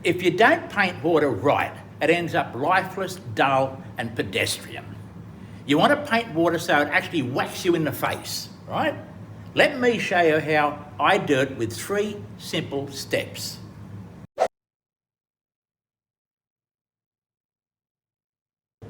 If you don't paint water right, it ends up lifeless, dull, and pedestrian. You want to paint water so it actually whacks you in the face, right? Let me show you how I do it with 3 simple steps.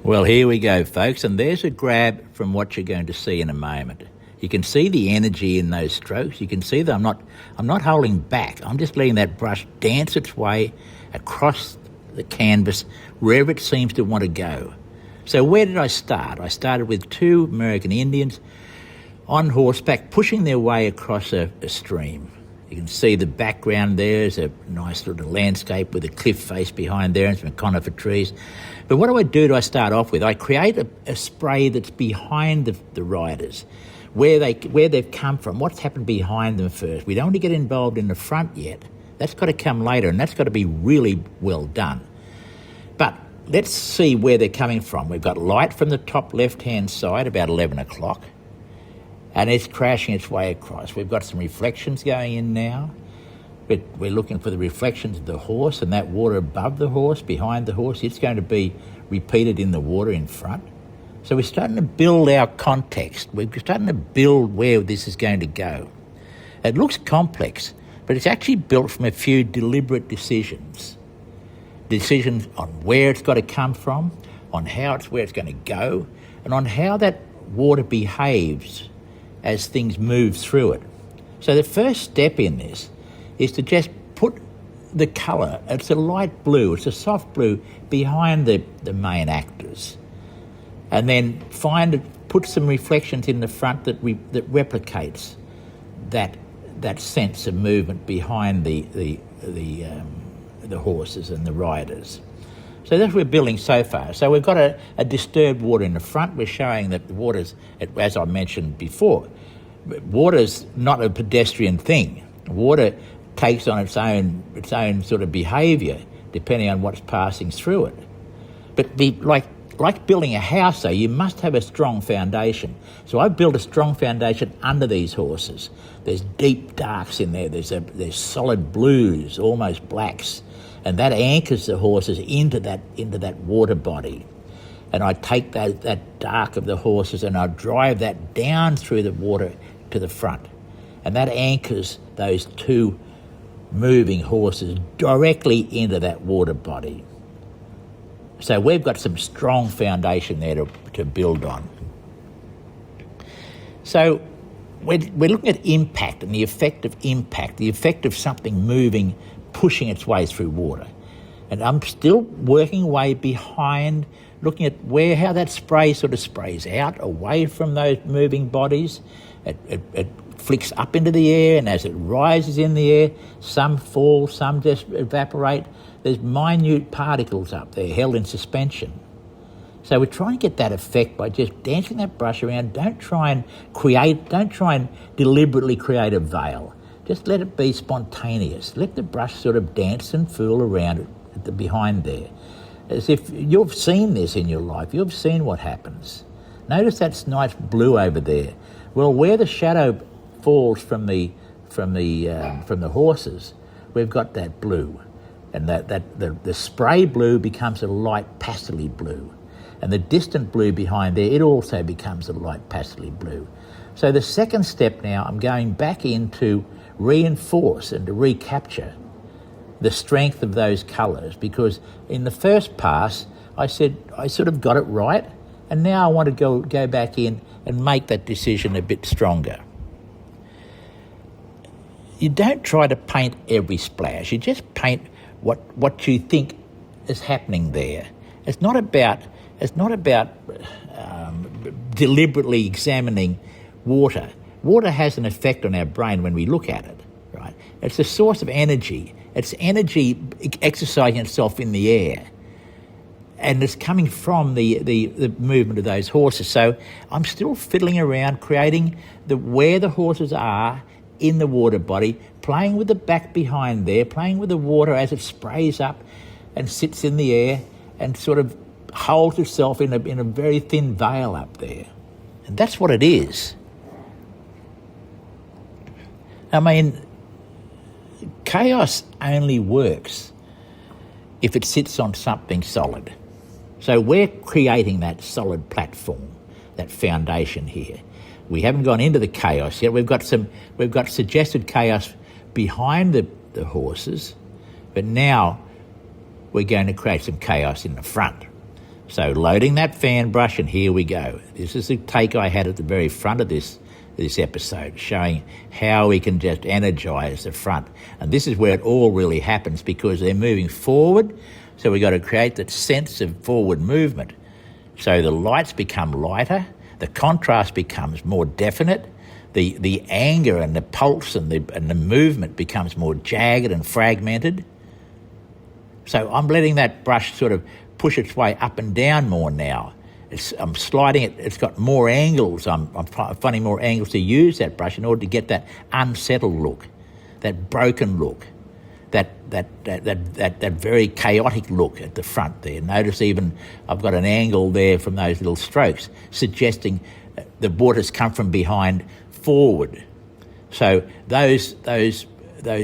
Well, here we go, folks, and there's a grab from what you're going to see in a moment. You can see the energy in those strokes. You can see that I'm not holding back. I'm just letting that brush dance its way across the canvas wherever it seems to want to go. So where did I start? I started with 2 American Indians on horseback pushing their way across a stream. You can see the background there is a nice little landscape with a cliff face behind there and some conifer trees. But what do I start off with? I create a spray that's behind the riders, where they've come from, what's happened behind them first. We don't want to get involved in the front yet. That's got to come later, and that's got to be really well done. But let's see where they're coming from. We've got light from the top left-hand side, about 11 o'clock, and it's crashing its way across. We've got some reflections going in now. We're looking for the reflections of the horse and that water above the horse, behind the horse. It's going to be repeated in the water in front. So we're starting to build our context. We're starting to build where this is going to go. It looks complex, but it's actually built from a few deliberate decisions. Decisions on where it's got to come from, on where it's going to go, and on how that water behaves as things move through it. So the first step in this is to just put the colour, it's a light blue, it's a soft blue, behind the main actors. And then put some reflections in the front that replicates that sense of movement behind the horses and the riders. So that's what we're building so far. So we've got a disturbed water in the front. We're showing that the water's, as I mentioned before, water's not a pedestrian thing. Water takes on its own sort of behaviour depending on what's passing through it. But like building a house, though, you must have a strong foundation. So I've built a strong foundation under these horses. There's deep darks in there. There's solid blues, almost blacks, and that anchors the horses into that water body. And I take that dark of the horses and I drive that down through the water to the front, and that anchors those 2 moving horses directly into that water body. So we've got some strong foundation there to build on. So we're looking at impact and the effect of impact, the effect of something moving, pushing its way through water. And I'm still working way behind, looking at how that spray sort of sprays out, away from those moving bodies. It flicks up into the air, and as it rises in the air, some fall, some just evaporate. There's minute particles up there held in suspension. So we're trying to get that effect by just dancing that brush around. Don't try and deliberately create a veil. Just let it be spontaneous. Let the brush sort of dance and fool around it at the behind there. As if you've seen this in your life. You've seen what happens. Notice that nice blue over there. Well, where the shadow falls from the horses, we've got that blue. And the spray blue becomes a light pastely blue. And the distant blue behind there, it also becomes a light pastely blue. So the second step now, I'm going back in to reinforce and to recapture the strength of those colours, because in the first pass, I said I sort of got it right, and now I want to go back in and make that decision a bit stronger. You don't try to paint every splash. You just paint what you think is happening there. It's not about deliberately examining water. Water has an effect on our brain when we look at it, right? It's a source of energy. It's energy exercising itself in the air, and it's coming from the movement of those horses. So I'm still fiddling around, creating where the horses are in the water body, playing with the back behind there, playing with the water as it sprays up and sits in the air and sort of holds itself in a very thin veil up there. And that's what it is. I mean, chaos only works if it sits on something solid. So we're creating that solid platform, that foundation here. We haven't gone into the chaos yet. We've got suggested chaos behind the horses, but now we're going to create some chaos in the front. So loading that fan brush, and here we go. This is the take I had at the very front of this episode, showing how we can just energize the front. And this is where it all really happens, because they're moving forward, so we've got to create that sense of forward movement. So the lights become lighter, the contrast becomes more definite, the anger and the pulse and the movement becomes more jagged and fragmented. So I'm letting that brush sort of push its way up and down more now. I'm sliding it, it's got more angles. I'm finding more angles to use that brush in order to get that unsettled look, that broken look, that very chaotic look at the front there. Notice even I've got an angle there from those little strokes, suggesting the water's come from behind forward. So those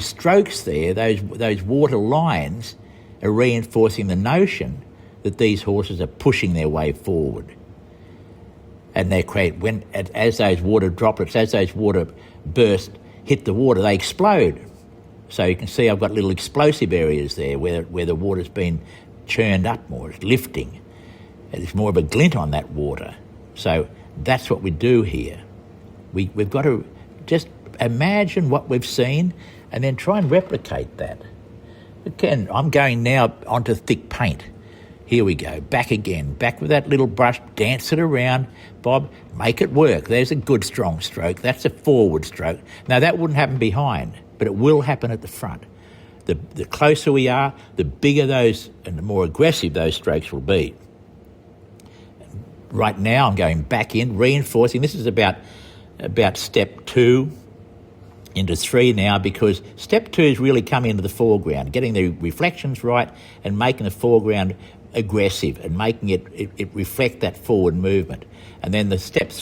strokes there, those water lines, are reinforcing the notion that these horses are pushing their way forward. And they create, as those water droplets, as those water bursts hit the water, they explode. So you can see I've got little explosive areas there where the water's been churned up more, it's lifting. There's more of a glint on that water. So that's what we do here. We've got to just imagine what we've seen and then try and replicate that. Again, I'm going now onto thick paint. Here we go, back again, back with that little brush, dance it around. Bob, make it work. There's a good strong stroke. That's a forward stroke. Now, that wouldn't happen behind, but it will happen at the front. The closer we are, the bigger those and the more aggressive those strokes will be. Right now, I'm going back in, reinforcing. This is about step 2 into 3 now, because step 2 is really coming into the foreground, getting the reflections right and making the foreground aggressive and making it reflect that forward movement. And then the step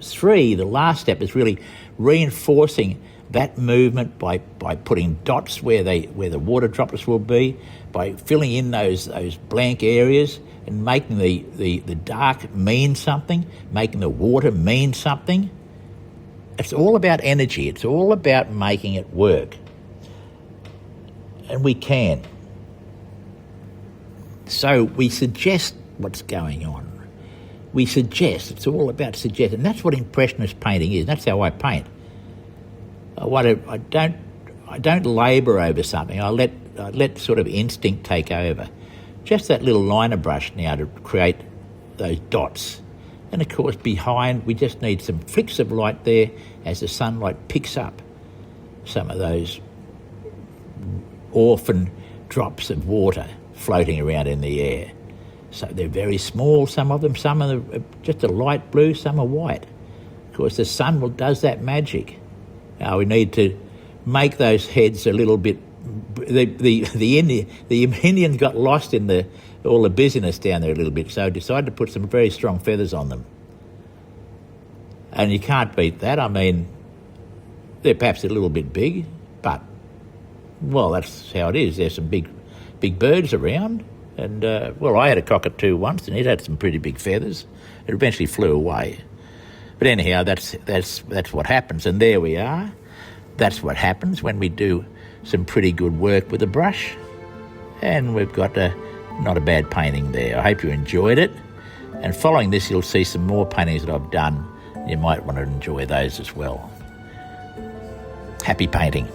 3, the last step, is really reinforcing that movement by putting dots where the water droplets will be, by filling in those blank areas and making the dark mean something, making the water mean something. It's all about energy. It's all about making it work. And we can. So we suggest what's going on. We suggest. It's all about suggest. And that's what Impressionist painting is. That's how I paint. I don't labour over something. I let sort of instinct take over. Just that little liner brush now to create those dots. And of course behind we just need some flicks of light there as the sunlight picks up some of those orphan drops of water floating around in the air. So they're very small, some of them. Some are just a light blue, some are white. Of course the sun does that magic. Now we need to make those heads a little bit. The Indians got lost in all the busyness down there a little bit, so decided to put some very strong feathers on them. And you can't beat that. I mean, they're perhaps a little bit big, but, well, that's how it is. There's some big birds around. And, well, I had a cockatoo once, and it had some pretty big feathers. It eventually flew away. But anyhow, that's what happens. And there we are. That's what happens when we do some pretty good work with a brush. And we've got not a bad painting there. I hope you enjoyed it. And following this, you'll see some more paintings that I've done. You might want to enjoy those as well. Happy painting.